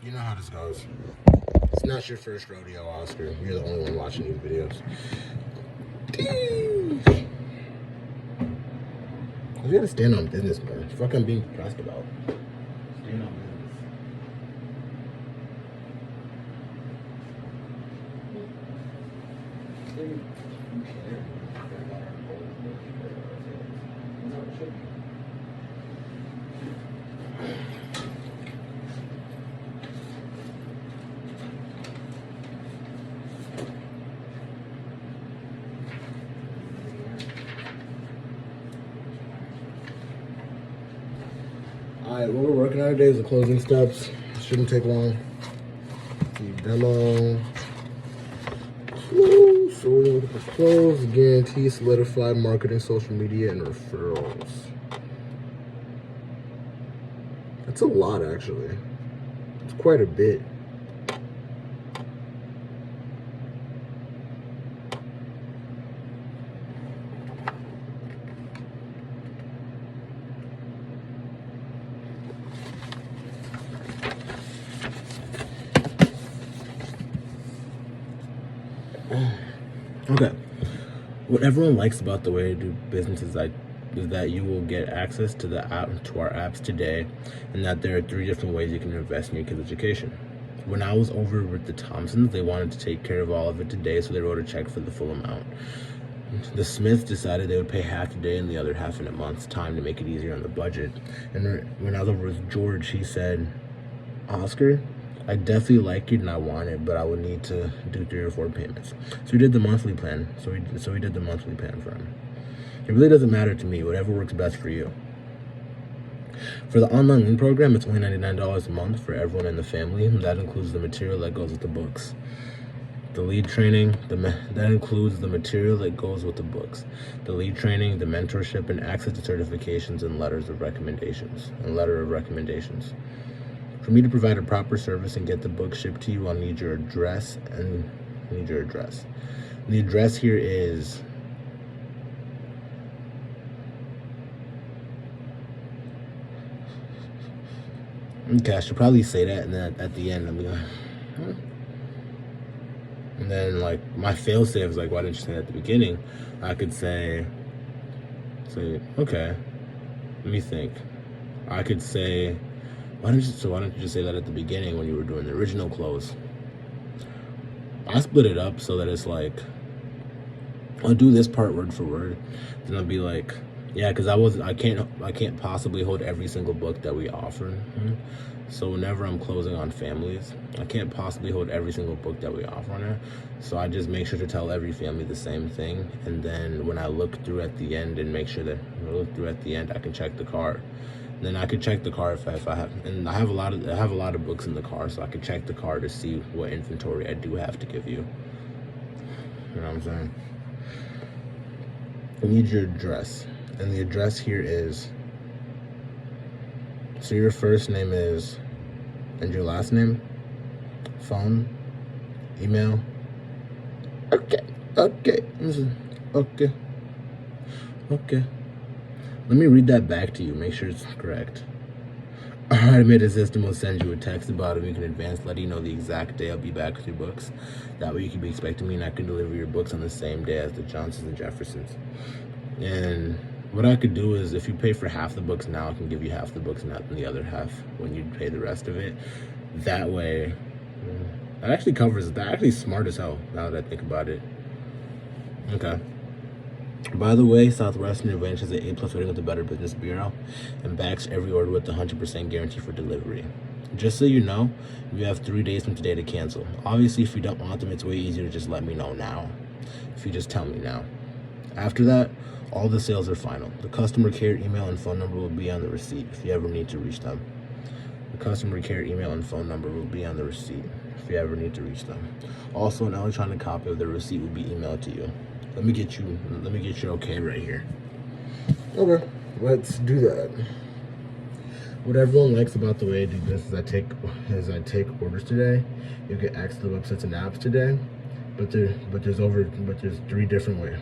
You know how this goes. It's not your first rodeo, Oscar. You're the only one watching these videos. You gotta stand on business, man. Fuck, I'm being depressed about. Stand on business. Alright, what we're working on today is the closing steps. Shouldn't take long. The demo. So we're looking for close, guarantee, solidify, marketing, social media, and referrals. That's a lot, actually. It's quite a bit. Okay. What everyone likes about the way to do business is that you will get access to our apps today, and that there are 3 different ways you can invest in your kids' education. When I was over with the Thompsons, they wanted to take care of all of it today, so they wrote a check for the full amount. The Smiths decided they would pay half today and the other half in a month's time to make it easier on the budget. And when I was over with George, he said, Oscar, I definitely like it and I want it, but I would need to do 3 or 4 payments. So we did the monthly plan. So we did the monthly plan for him. It really doesn't matter to me, whatever works best for you. For the online learning program, it's only $99 a month for everyone in the family, and that includes the material that goes with the books. The lead training, that includes the material that goes with the books. The lead training, the mentorship, and access to certifications and letter of recommendations. For me to provide a proper service and get the book shipped to you, I'll need your address. The address here is okay, I should probably say that, and then at the end I'm going, huh? And then like my fail-safe is like, why didn't you say that at the beginning? I could say, okay, let me think. I could say, why don't you just say that at the beginning when you were doing the original close? I split it up so that it's like, I'll do this part word for word, then I'll be like, yeah, because I can't possibly hold every single book that we offer. So whenever I'm closing on families, I can't possibly hold every single book that we offer on there. So I just make sure to tell every family the same thing. And then when I look through at the end and make sure that when I look through at the end, I can check the card. Then I could check the car if I have, and I have a lot of books in the car, so I could check the car to see what inventory I do have to give you. You know what I'm saying? I need your address, and the address here is, so your first name is, and your last name, phone, email. Okay. Let me read that back to you, make sure it's correct. Our automated system will send you a text about a week in advance, letting you know the exact day I'll be back with your books. That way you can be expecting me, and I can deliver your books on the same day as the Johnsons and Jeffersons. And what I could do is, if you pay for half the books now, I can give you half the books now and the other half when you pay the rest of it. That way, that actually covers it. That's actually smart as hell, now that I think about it. Okay. By the way, Southwestern Advantage has an A+ rating with the Better Business Bureau and backs every order with a 100% guarantee for delivery. Just so you know, you have 3 days from today to cancel. Obviously, if you don't want them, it's way easier to just let me know now. If you just tell me now. After that, all the sales are final. The customer care email and phone number will be on the receipt if you ever need to reach them. The customer care email and phone number will be on the receipt if you ever need to reach them. Also, an electronic copy of the receipt will be emailed to you. Let me get your okay right here. Okay, let's do that. What everyone likes about the way I do this is I take orders today. You get access to the websites and apps today, but there's 3 different ways.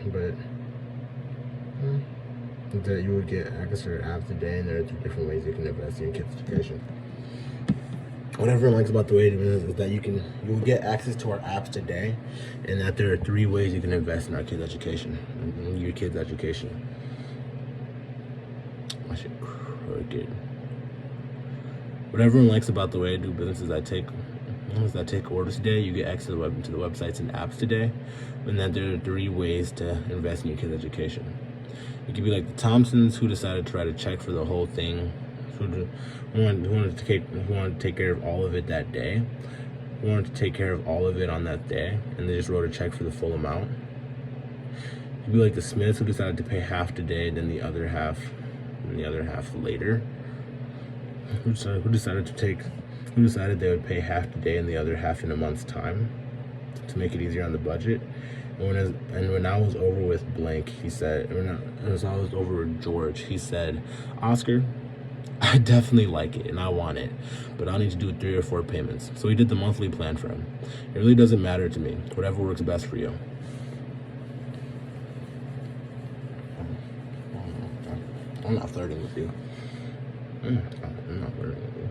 That you would get access to your apps today, and there are 3 different ways you can invest in your kids' education. What everyone likes about the way it is that you'll get access to our apps today, and that there are 3 ways you can invest in our kids' education, in your kids' education. My shit crooked. What everyone likes about the way I do business is I take orders today. You get access to the websites and apps today, and that there are 3 ways to invest in your kids' education. It could be like the Thompsons, who decided to write a check for the whole thing, who wanted to take care of all of it that day, who wanted to take care of all of it on that day, and they just wrote a check for the full amount. It could be like the Smiths, who decided to pay half today, then the other half later. Who decided they would pay half today and the other half in a month's time to make it easier on the budget. And when I was over with Blank, he said, when I was over with George, he said, Oscar, I definitely like it and I want it, but I'll need to do 3 or 4 payments. So he did the monthly plan for him. It really doesn't matter to me. Whatever works best for you. I'm not flirting with you. I'm not flirting with you.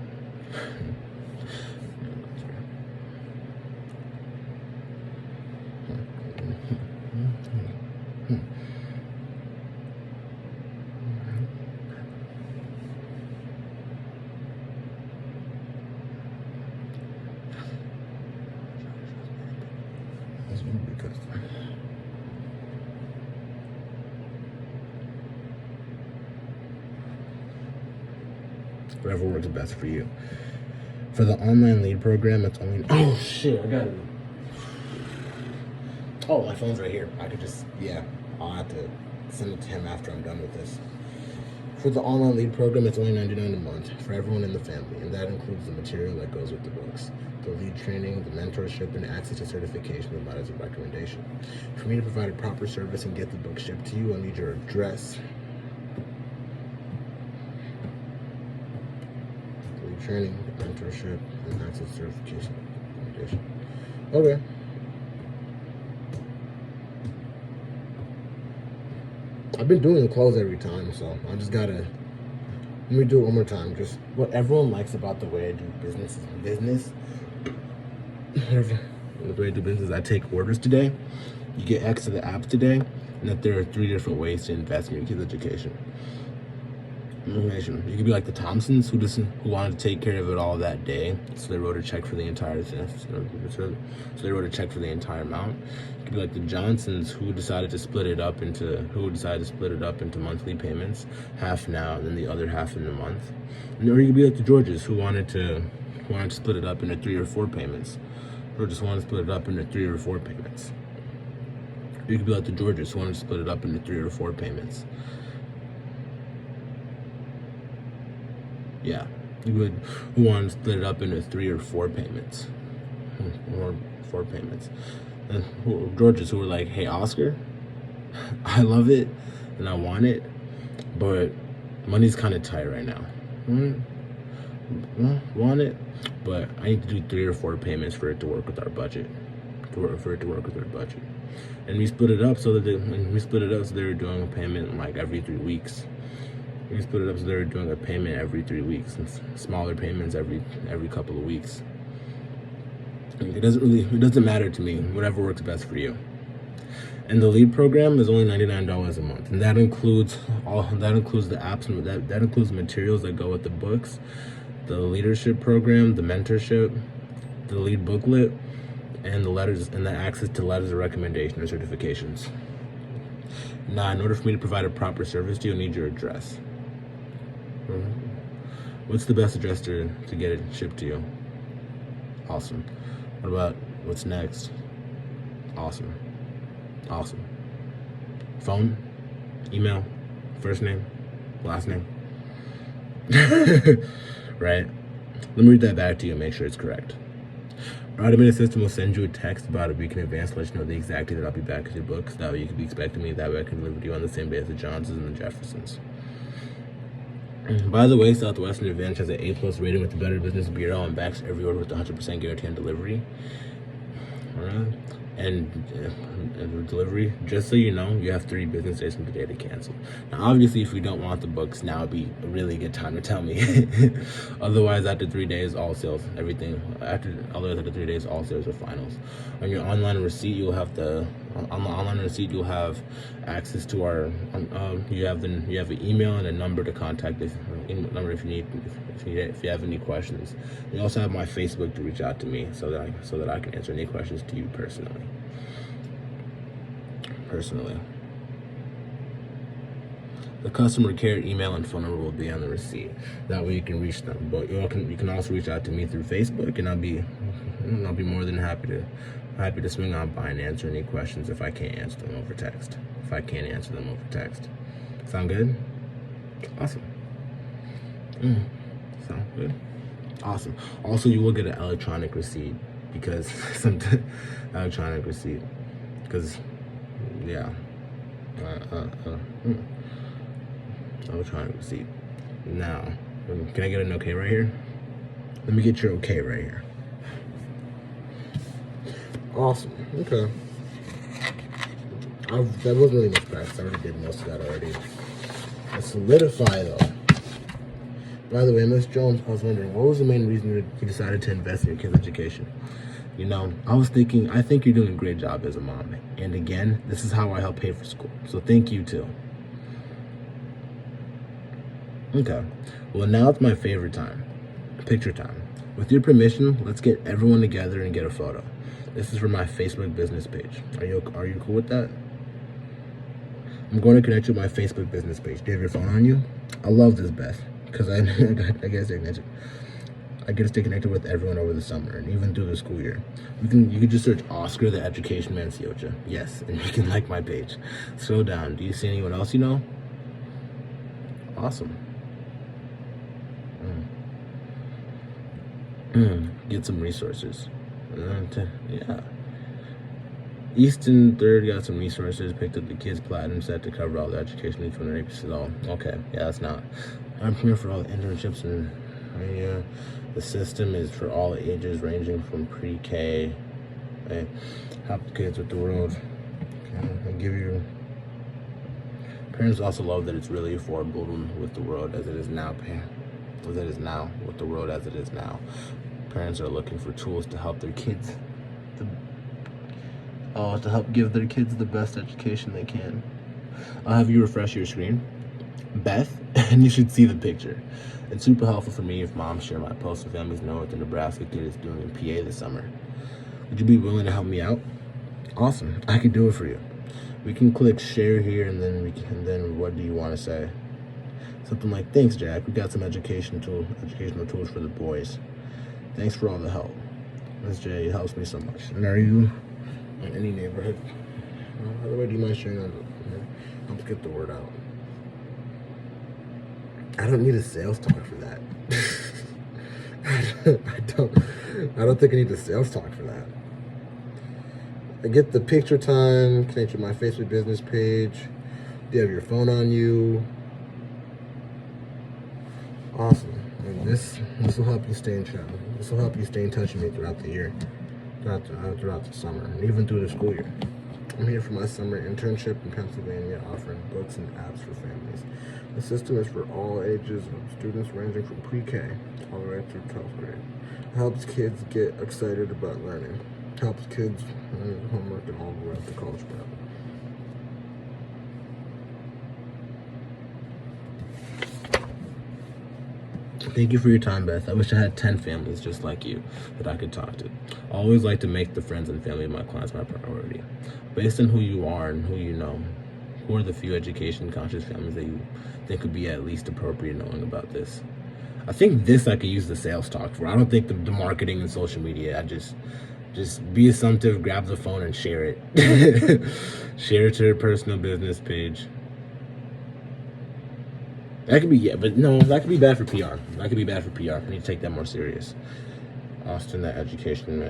Whatever works best for you. For the online lead program, it's only... Oh, shit, I got it. Oh, my phone's right here. I could just... Yeah, I'll have to send it to him after I'm done with this. For the online lead program, it's only $99 a month for everyone in the family, and that includes the material that goes with the books, the lead training, the mentorship, and access to certification with letters of recommendation. For me to provide a proper service and get the book shipped to you, I'll need your address, lead training, mentorship, and access to certification with recommendation. Okay. I've been doing the close every time, so I just gotta, let me do it one more time. Just what everyone likes about the way I do business is business. The way I do business is I take orders today, you get access to the apps today, and that there are 3 different ways to invest in your kids' education. Information. You could be like the Thompsons, who wanted to take care of it all that day, so they wrote a check for the entire thing. So they wrote a check for the entire amount. You could be like the Johnsons, who decided to split it up into monthly payments, half now and then the other half in a month. Or you could be like the Georges, who wanted to split it up into 3 or 4 payments, or just wanted to split it up into 3 or 4 payments. Or you could be like the Georges, who wanted to split it up into 3 or 4 payments. Yeah, who want to split it up into 3 or 4 payments, or 4 payments. And Georges, who were like, hey, Oscar, I love it and I want it, but money's kind of tight right now. Want it, but I need to do 3 or 4 payments for it to work with our budget. And we split it up so that they were doing a payment like every 3 weeks. We split it up so they were doing a payment every 3 weeks and smaller payments every couple of weeks. It doesn't matter to me. Whatever works best for you. And the lead program is only $99 a month, and that includes the apps and that includes materials that go with the books, the leadership program, the mentorship, the lead booklet, and the letters and the access to letters of recommendation or certifications. Now, in order for me to provide a proper service to you, I need your address. What's the best address to get it shipped to you? Awesome. What about what's next? Awesome. Phone, email, first name, last name. Right? Let me read that back to you and make sure it's correct. Our automated system will send you a text about a week in advance to let you know the exact day that I'll be back with your books. That way you can be expecting me. That way I can deliver to you on the same day as the Johnsons and the Jeffersons. By the way, Southwestern Advantage has an A+ rating with the Better Business Bureau and backs every order with 100% guarantee on delivery. Alright. and the delivery. Just so you know, you have 3 business days from the day to cancel. Now, obviously, if you don't want the books, now would be a really good time to tell me. Otherwise, after 3 days, all sales, everything. Otherwise, after 3 days, all sales are finals. On your online receipt, you'll have you'll have access to our. You have an email and a number to contact if you have any questions. You also have my Facebook to reach out to me so that I can answer any questions to you personally. The customer care email and phone number will be on the receipt. That way you can reach them. But you can also reach out to me through Facebook, and I'll be more than happy to swing on by and answer any questions if I can't answer them over text. Sound good? Awesome. Sound good? Awesome. Also, you will get an electronic receipt because yeah. Electronic receipt. Now, can I get an okay right here? Let me get your okay right here. Awesome. Okay. That wasn't really much practice. I already did most of that already. Let's solidify though. By the way, Miss Jones, I was wondering, what was the main reason you decided to invest in your kid's education? You know, I think you're doing a great job as a mom. And again, this is how I help pay for school. So thank you too. Okay. Well, now it's my favorite time. Picture time. With your permission, let's get everyone together and get a photo. This is for my Facebook business page. Are you cool with that? I'm going to connect you with my Facebook business page. Do you have your phone on you? I love this, Beth, because I get to stay connected with everyone over the summer and even through the school year. You can just search Oscar the Education Manciocha. Yes, and you can like my page. Scroll down. Do you see anyone else you know? Awesome. Get some resources. Yeah. Easton 3rd got some resources, picked up the kids' platinum set to cover all the education needs from the rapist. Oh, okay. Yeah, that's not. I'm here for all the internships, and the system is for all ages ranging from pre-K. Okay. Help the kids with the world. Okay. I'll give you. Parents also love that it's really affordable with the world as it is now. With the world as it is now. Parents are looking for tools to help their kids. To help give their kids the best education they can. I'll have you refresh your screen, Beth, and you should see the picture. It's super helpful for me if moms share my posts so families know what the Nebraska kid is doing in PA this summer. Would you be willing to help me out? Awesome, I can do it for you. We can click share here, and then what do you want to say? Something like, thanks, Jack. We got some educational tools for the boys. Thanks for all the help. Ms. J, it helps me so much. And are you in any neighborhood? By the way, do you mind sharing that? Help get the word out. I don't need a sales talk for that. I don't think I need a sales talk for that. I get the picture time, connect to my Facebook business page. Do you have your phone on you? Awesome. And this will help you stay in touch. This will help you stay in touch with me throughout the year, throughout the summer, and even through the school year. I'm here for my summer internship in Pennsylvania, offering books and apps for families. The system is for all ages of students ranging from pre-K all the way through 12th grade. It helps kids get excited about learning. It helps kids learn homework and all the way up to college prep. Thank you for your time, Beth. I wish I had 10 families just like you that I could talk to. I always like to make the friends and family of my clients my priority. Based on who you are and who you know, who are the few education-conscious families that you think would be at least appropriate knowing about this? I think this I could use the sales talk for. I don't think the marketing and social media. I just be assumptive, grab the phone and share it. Share it to your personal business page. That could be, yeah, but no, that could be bad for PR. I need to take that more serious. Austin, that education,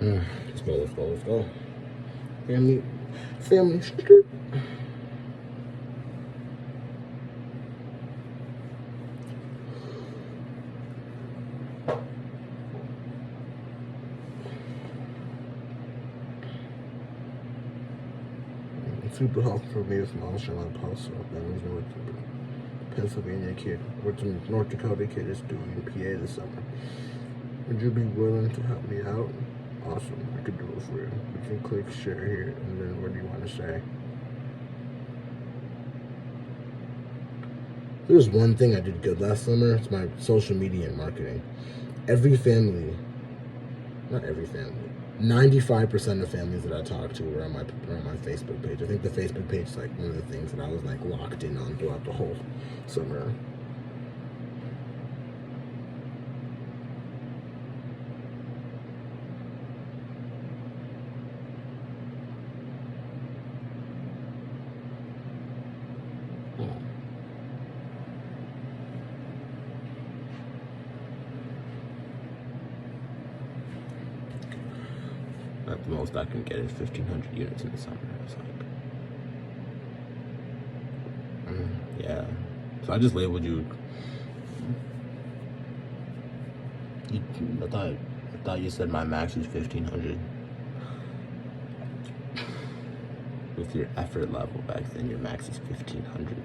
Let's go. Family. super helpful for me with Mom's Online Post. So that means North Pennsylvania kid, or to North Dakota kid is doing PA this summer. Would you be willing to help me out? Awesome, I could do it for you. You can click share here, and then what do you want to say? There's one thing I did good last summer. It's my social media and marketing. Every family, not every family, 95% of families that I talked to were on my Facebook page. I think the Facebook page is like one of the things that I was like locked in on throughout the whole summer. At the most I can get is 1,500 units in the summer. It's like, yeah. So I just labeled you. I thought you said my max is 1,500. With your effort level back then, your max is 1,500.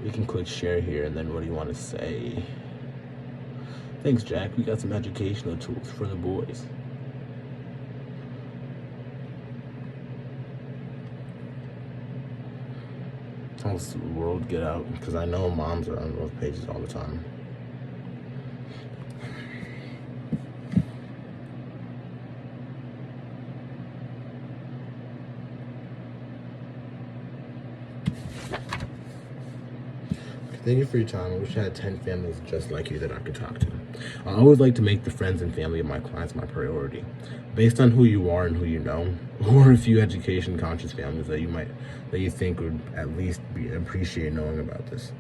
You can click share here, and then what do you want to say? Thanks, Jack. We got some educational tools for the boys. How does the world get out? Because I know moms are on those pages all the time. Thank you for your time. I wish I had 10 families just like you that I could talk to. I always like to make the friends and family of my clients my priority. Based on who you are and who you know, or a few education conscious families that you think would at least appreciate knowing about this.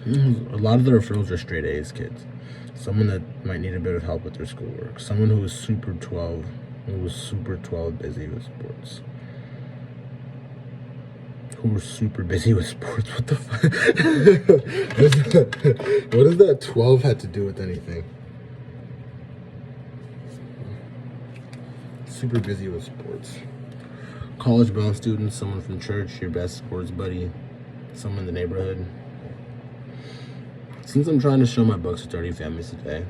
A lot of the referrals are straight A's kids. Someone that might need a bit of help with their schoolwork. Someone who was super 12 busy with sports. Who was super busy with sports? What the fuck? What does that 12 have to do with anything? Super busy with sports. College-bound students, someone from church, your best sports buddy, someone in the neighborhood. Since I'm trying to show my books to 30 families today,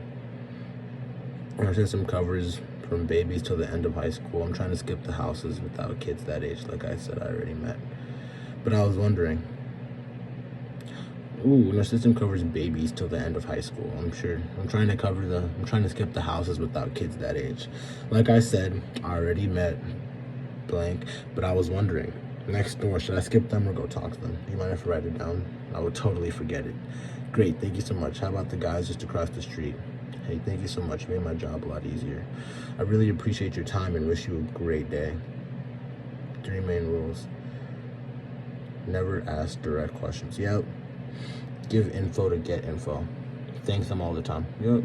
our system covers from babies till the end of high school. I'm trying to skip the houses without kids that age, like I said, I already met. But I was wondering, and our system covers babies till the end of high school. I'm trying to skip the houses without kids that age. Like I said, I already met blank, but I was wondering, next door, should I skip them or go talk to them? Do you mind if I write it down? I would totally forget it. Great, thank you so much. How about the guys just across the street? Hey, thank you so much. You made my job a lot easier. I really appreciate your time and wish you a great day. 3 main rules. Never ask direct questions. Yep. Give info to get info. Thanks them all the time. Yep.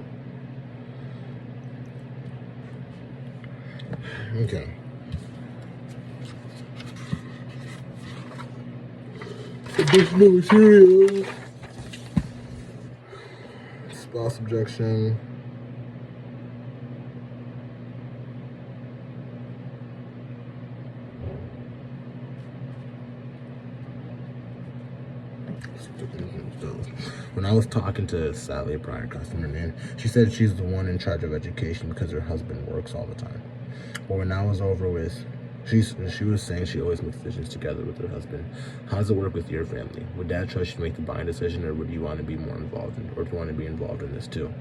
Okay. Additional material. Spouse objection. When I was talking to Sally, a prior customer, man, she said she's the one in charge of education because her husband works all the time. But when I was over with, she was saying she always makes decisions together with her husband. How does it work with your family? Would Dad trust you to make the buying decision, or would you want to be more involved or do you want to be involved in this too?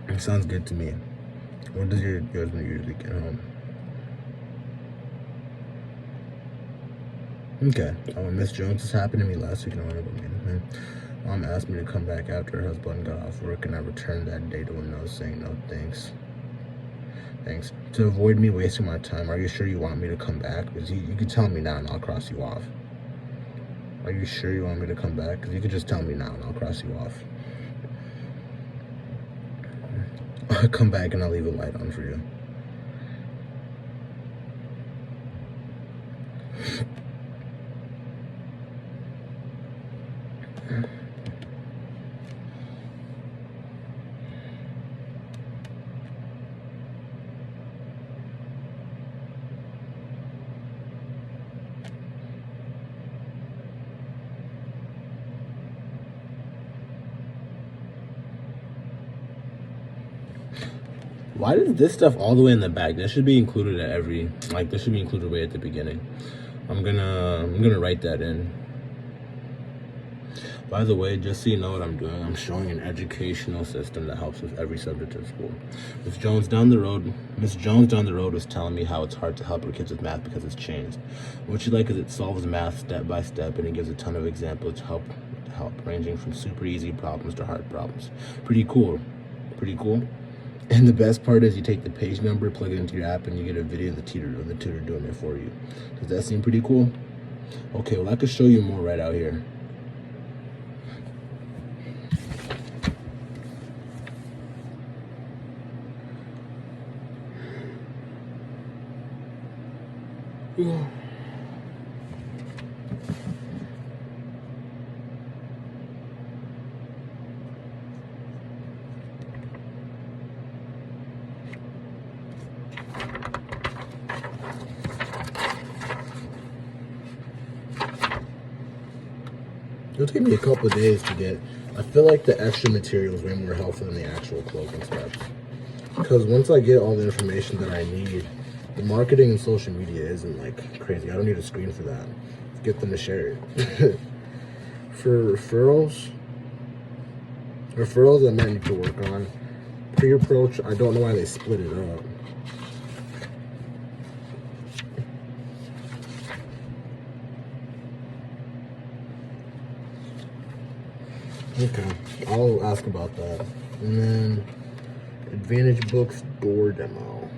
It sounds good to me. When does your husband usually get home? Okay. Miss Jones, this happened to me last week in Honorable Management. Mom asked me to come back after her husband got off work, and I returned that day to a note saying no thanks. Thanks. To avoid me wasting my time, are you sure you want me to come back? Because you can tell me now and I'll cross you off. Are you sure you want me to come back? Because you can just tell me now and I'll cross you off. I'll come back and I'll leave a light on for you. Why is this stuff all the way in the back? This should be included at every, like, this should be included way at the beginning. I'm gonna write that in. By the way, just so you know what I'm doing, I'm showing an educational system that helps with every subject in school. Miss Jones down the road was telling me how it's hard to help her kids with math because it's changed. What she like is it solves math step by step and it gives a ton of examples to help ranging from super easy problems to hard problems. Pretty cool. And the best part is you take the page number, plug it into your app, and you get a video of the tutor doing it for you. Does that seem pretty cool? Okay, well I could show you more right out here. It'll take me a couple of days to get. I feel like the extra material is way more helpful than the actual clothing steps. Because once I get all the information that I need, the marketing and social media isn't like crazy. I don't need a screen for that. Get them to share it. For referrals I might need to work on. Pre-approach, I don't know why they split it up. Okay, I'll ask about that. And then Advantage Books door demo.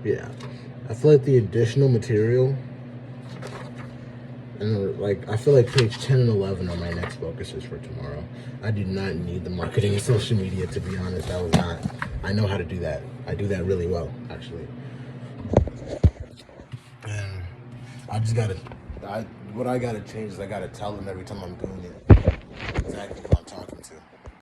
Yeah, I feel like the additional material and like I feel like page 10 and 11 are my next focuses for tomorrow. I do not need the marketing and social media, to be honest. I know how to do that. I do that really well, actually. And what I gotta change is I gotta tell them every time I'm doing it exactly